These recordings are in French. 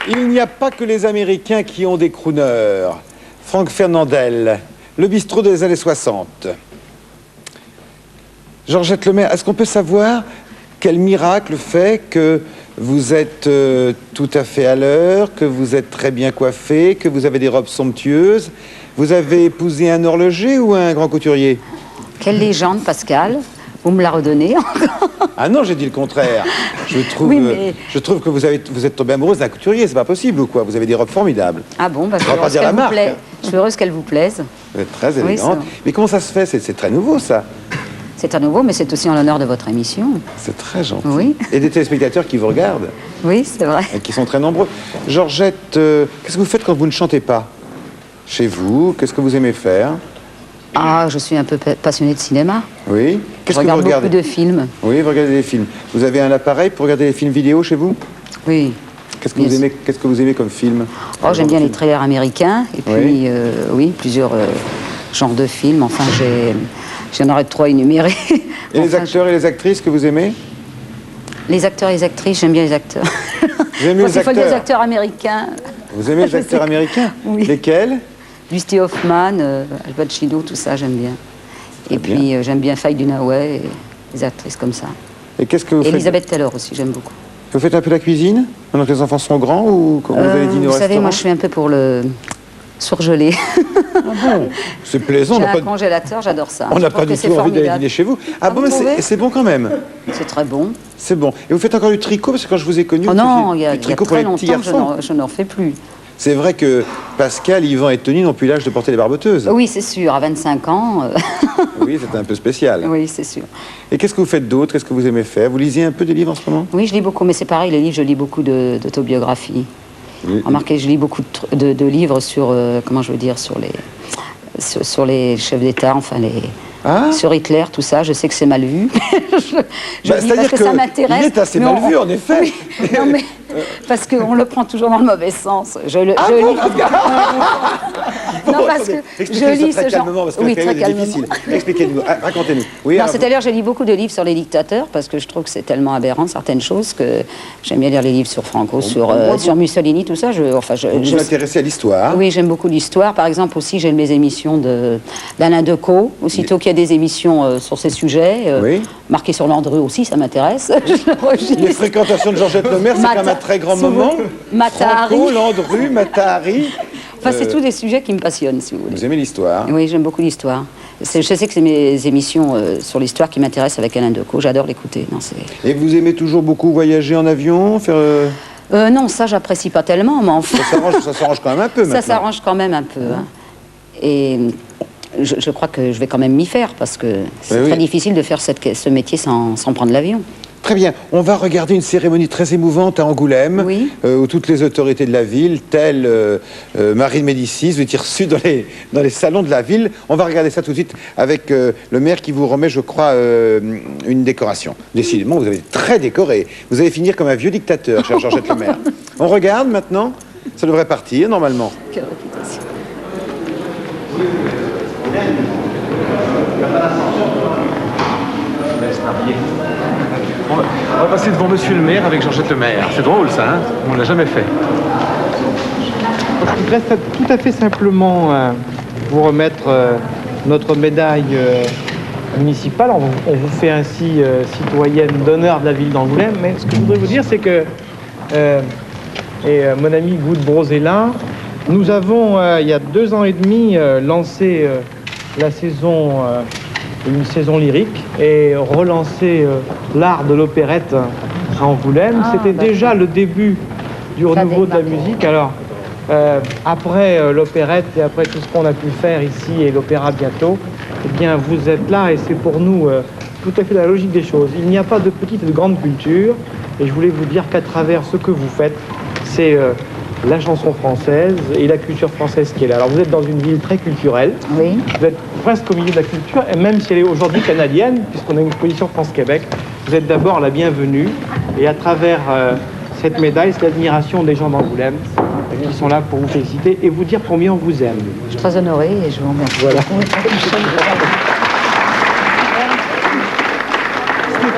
Il n'y a pas que les Américains qui ont des crooners. Franck Fernandel, le bistrot des années 60. Georgette Lemaire, est-ce qu'on peut savoir quel miracle fait que vous êtes tout à fait à l'heure, que vous êtes très bien coiffée, que vous avez des robes somptueuses? Vous avez épousé un horloger ou un grand couturier? Quelle légende, Pascal. Vous me la redonnez encore. Ah non, j'ai dit le contraire. Je trouve, Oui, mais... je trouve que vous êtes tombée amoureuse d'un couturier, c'est pas possible ou quoi? Vous avez des robes formidables. Ah bon, bah, je suis On va pas heureuse dire la qu'elle vous marque, plaise. hein. Je suis heureuse qu'elle vous plaise. Vous êtes très Oui, élégante. ça. Mais comment ça se fait? C'est très nouveau, ça. C'est à nouveau, mais c'est aussi en l'honneur de votre émission. C'est très gentil. Oui. Et des téléspectateurs qui vous regardent, Oui, c'est vrai. et qui sont très nombreux. Georgette, qu'est-ce que vous faites quand vous ne chantez pas? Chez vous, qu'est-ce que vous aimez faire? Ah, je suis un peu passionnée de cinéma. Oui. Je Qu'est-ce que vous regarde regardez? beaucoup de films. Oui, vous regardez des films. Vous avez un appareil pour regarder des films vidéo chez vous? Oui. Qu'est-ce que vous aimez comme film? Oh, j'aime bien les trailers américains. Et puis, Oui. oui, plusieurs genres de films. Enfin, j'en aurais trois énumérés. Et les acteurs et les actrices que vous aimez? Les acteurs et les actrices, j'aime bien les acteurs. Vous aimez les Il faut acteurs? des acteurs américains. Vous aimez les Je acteurs sais. américains? Oui. Lesquels? Dusty Hoffman, Al Pacino, tout ça, j'aime bien. Et bien. puis, j'aime bien Faye Dunaway, et les actrices comme ça. Et qu'est-ce que vous Et faites? Elizabeth Taylor aussi, j'aime beaucoup. Vous faites un peu la cuisine maintenant que les enfants sont grands ou quand vous allez dîner au Vous savez, restaurant? moi, je suis un peu pour le surgelé. C'est plaisant, J'ai on n'a un pas, congélateur, j'adore ça. on Je n'a trouve pas du que c'est tout envie d'aller formidable. dîner chez vous. Ah bon, vous mais trouvez c'est bon quand même. C'est très bon. C'est bon. Et vous faites encore du tricot? Parce que quand je vous ai connu, Oh vous non, faisiez il y a du tricot pour très les petits longtemps que garçons. je n'en fais plus. C'est vrai que Pascal, Yvan et Tony n'ont plus l'âge de porter les barboteuses. Oui, c'est sûr, à 25 ans, Oui, c'est un peu spécial. oui, c'est sûr. Et qu'est-ce que vous faites d'autre? Qu'est-ce que vous aimez faire? Vous lisez un peu des livres en ce moment? Oui, je lis beaucoup, mais c'est pareil, les livres, je lis beaucoup d'autobiographies. Oui. Remarquez, je lis beaucoup de livres sur, comment je veux dire, sur les chefs d'État, enfin sur Hitler, tout ça. Je sais que c'est mal vu. je lis parce que ça m'intéresse. Il est assez mais mal vu, en effet. Oui, non, mais parce qu'on le prend toujours dans le mauvais sens. Je lis. Non, parce que je Expliquez lis ça très ce genre. calmement, parce que Oui, la très période est calmement. difficile. Expliquez-nous, racontez-nous. Oui, Non, alors, c'est-à-dire, je lis beaucoup de livres sur les dictateurs parce que je trouve que c'est tellement aberrant certaines choses que j'aime bien lire les livres sur Franco, sur Mussolini, tout ça. vous vous intéressez à l'histoire. Oui, j'aime beaucoup l'histoire. Par exemple, aussi, j'aime les émissions d'Alain Decaux. Aussitôt qu'il y a des émissions sur ces sujets, Oui. marquées sur Landru aussi, ça m'intéresse. Je le registre. Les fréquentations de Georgette Lemaire, c'est quand même un très grand si vous moment. voulez, Matahari. Franco, Landru, Matahari. Enfin, c'est tous des sujets qui me passionnent, si vous voulez. Vous aimez l'histoire? Oui, j'aime beaucoup l'histoire. Je sais que c'est mes émissions sur l'histoire qui m'intéressent avec Alain Decaux. J'adore l'écouter. Non, Et vous aimez toujours beaucoup voyager en avion, faire... non, ça, j'apprécie pas tellement, mais enfin... Ça s'arrange quand même un peu maintenant. Ça s'arrange quand même un peu. Hein. Et je crois que je vais quand même m'y faire parce que c'est Oui, très oui. difficile de faire ce métier sans prendre l'avion. Très bien. On va regarder une cérémonie très émouvante à Angoulême, Oui. où toutes les autorités de la ville, telles Marie de Médicis, vous étiez reçues dans les salons de la ville. On va regarder ça tout de suite avec le maire qui vous remet, je crois, une décoration. Décidément, vous avez très décoré. Vous allez finir comme un vieux dictateur, cher Georgette Lemaire. On regarde maintenant. Ça devrait partir, normalement. Quelle réputation. On va passer devant Monsieur le maire avec Georgette Lemaire. C'est drôle ça, hein? On l'a jamais fait. Je voudrais tout à fait simplement vous remettre notre médaille municipale. On vous fait ainsi citoyenne d'honneur de la ville d'Angoulême. Mais ce que je voudrais vous dire, c'est que, mon ami Goude Brosella, nous avons, il y a 2 ans et demi, lancé la saison, une saison lyrique et relancé l'art de l'opérette à Angoulême. C'était déjà le début du renouveau de la musique. Alors, après l'opérette et après tout ce qu'on a pu faire ici et l'opéra bientôt, eh bien, vous êtes là et c'est pour nous tout à fait la logique des choses. Il n'y a pas de petite et de grande culture et je voulais vous dire qu'à travers ce que vous faites, c'est la chanson française et la culture française qui est là. Alors, vous êtes dans une ville très culturelle. Oui. Vous êtes presque au milieu de la culture, et même si elle est aujourd'hui canadienne, puisqu'on a une exposition France-Québec, vous êtes d'abord la bienvenue. Et à travers cette médaille, c'est l'admiration des gens d'Angoulême qui sont là pour vous féliciter et vous dire combien on vous aime. Je suis très honorée et je vous remercie. Voilà.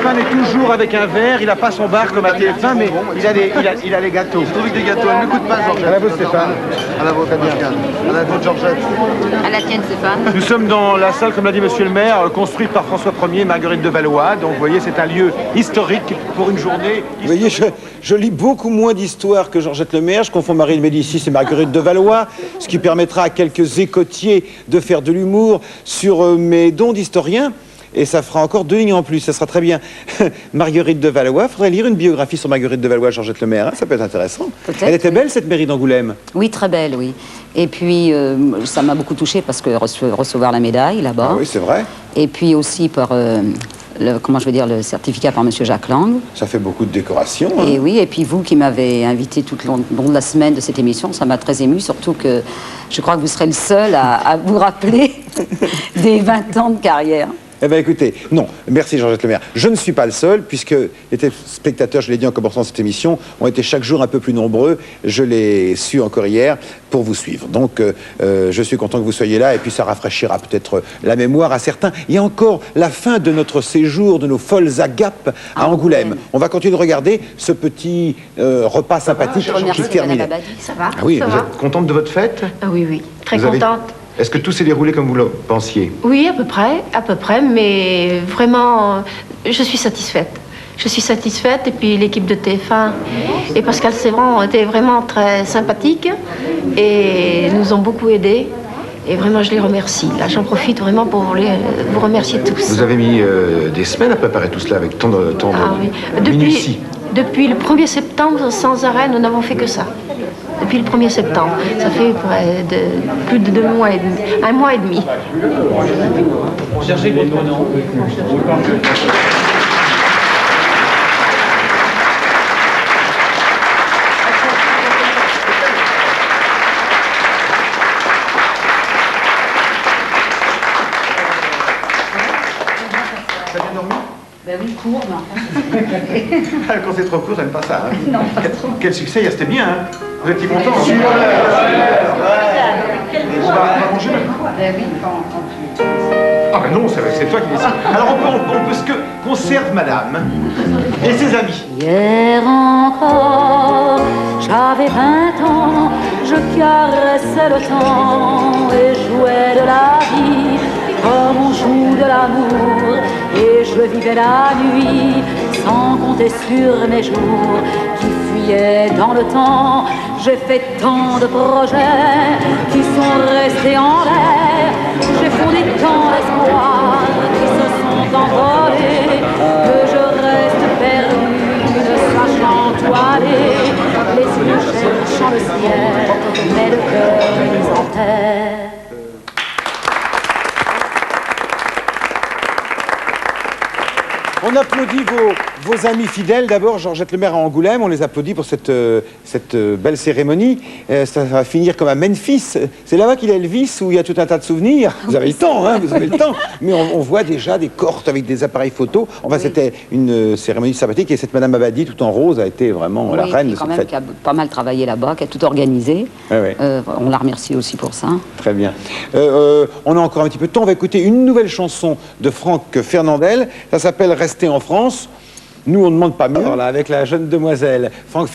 Stéphane est toujours avec un verre, il n'a pas son bar comme à TF1, mais il a les gâteaux. Je trouve que des gâteaux, elle n'écoute pas Georgette. À la vôtre, Stéphane. À la vôtre, très bien. À la vôtre, Georgette. À la tienne, Stéphane. Nous sommes dans la salle, comme l'a dit Monsieur le maire, construite par François Ier, Marguerite de Valois. Donc vous voyez, c'est un lieu historique pour une journée. Vous voyez, je lis beaucoup moins d'histoires que Georgette Lemaire. Je confonds Marie de Médicis et Marguerite de Valois, ce qui permettra à quelques écotiers de faire de l'humour sur mes dons d'historien. Et ça fera encore 2 lignes en plus, ça sera très bien. Marguerite de Valois, il faudrait lire une biographie sur Marguerite de Valois, Georgette Lemaire, hein, ça peut être intéressant. Elle était belle, cette mairie d'Angoulême. Oui, très belle, oui. Et puis, ça m'a beaucoup touchée parce que recevoir la médaille là-bas. Ah oui, c'est vrai. Et puis aussi par, le certificat par M. Jacques Lang. Ça fait beaucoup de décorations. Hein. Et oui, et puis vous qui m'avez invité tout le long de la semaine de cette émission, ça m'a très émue, surtout que je crois que vous serez le seul à vous rappeler des 20 ans de carrière. Eh bien écoutez, non, merci Georgette Lemaire. Je ne suis pas le seul, puisque les téléspectateurs, je l'ai dit en commençant cette émission, ont été chaque jour un peu plus nombreux. Je l'ai su encore hier pour vous suivre. Donc je suis content que vous soyez là, et puis ça rafraîchira peut-être la mémoire à certains. Il y a encore la fin de notre séjour, de nos folles agapes à Angoulême. On va continuer de regarder ce petit repas sympathique qui se termine. Ça va? Ah oui, Vous êtes contente de votre fête? Ah oui, oui, très Vous avez- contente. Est-ce que tout s'est déroulé comme vous le pensiez? Oui, à peu près, mais vraiment, je suis satisfaite. Je suis satisfaite, et puis l'équipe de TF1 et Pascal Sévran ont été vraiment très sympathiques et nous ont beaucoup aidés. Et vraiment, je les remercie. Là, j'en profite vraiment pour vous remercier tous. Vous avez mis des semaines à préparer tout cela avec tant de Ah oui. minutie. Depuis le 1er septembre, sans arrêt, nous n'avons fait que ça. Depuis le 1er septembre. Ça fait plus de 2 mois et demi. 1 mois et demi. Cherchez votre nom. T'as bien dormi? Ben oui, court, mais Quand c'est trop court, j'aime pas ça. Hein. non, pas trop. Quel succès, c'était bien. Hein. Vous étiez content? On va manger maintenant. Ben oui, quand tu... Ah ben non, c'est toi qui décides. Alors on peut ce que conserve madame et ses amis. Hier encore, j'avais 20 ans, je caressais le temps et jouais de la vie comme on joue de l'amour. Et je vivais la nuit sans compter sur mes jours qui fuyaient dans le temps. J'ai fait tant de projets qui sont restés en l'air. J'ai fondé tant d'espoirs qui se sont envolés, que je reste perdu, ne sachant où aller. Les yeux cherchant le ciel, mais le cœur en terre. On applaudit vos amis fidèles. D'abord, Georgette Lemaire à Angoulême. On les applaudit pour cette belle cérémonie. Ça va finir comme à Memphis. C'est là-bas qu'il y a Elvis, où il y a tout un tas de souvenirs. Vous avez le temps, hein, vous avez le temps. Mais on voit déjà des cortes avec des appareils photos. Enfin, c'était une cérémonie sympathique. Et cette Madame Abadi, tout en rose, a été vraiment la reine de cette fête. Qui a pas mal travaillé là-bas, qui a tout organisé. Ah ouais. On la remercie aussi pour ça. Très bien. On a encore un petit peu de temps. On va écouter une nouvelle chanson de Franck Fernandel. Ça s'appelle Rester en France. Nous, on ne demande pas mieux. Voilà, avec la jeune demoiselle. Franck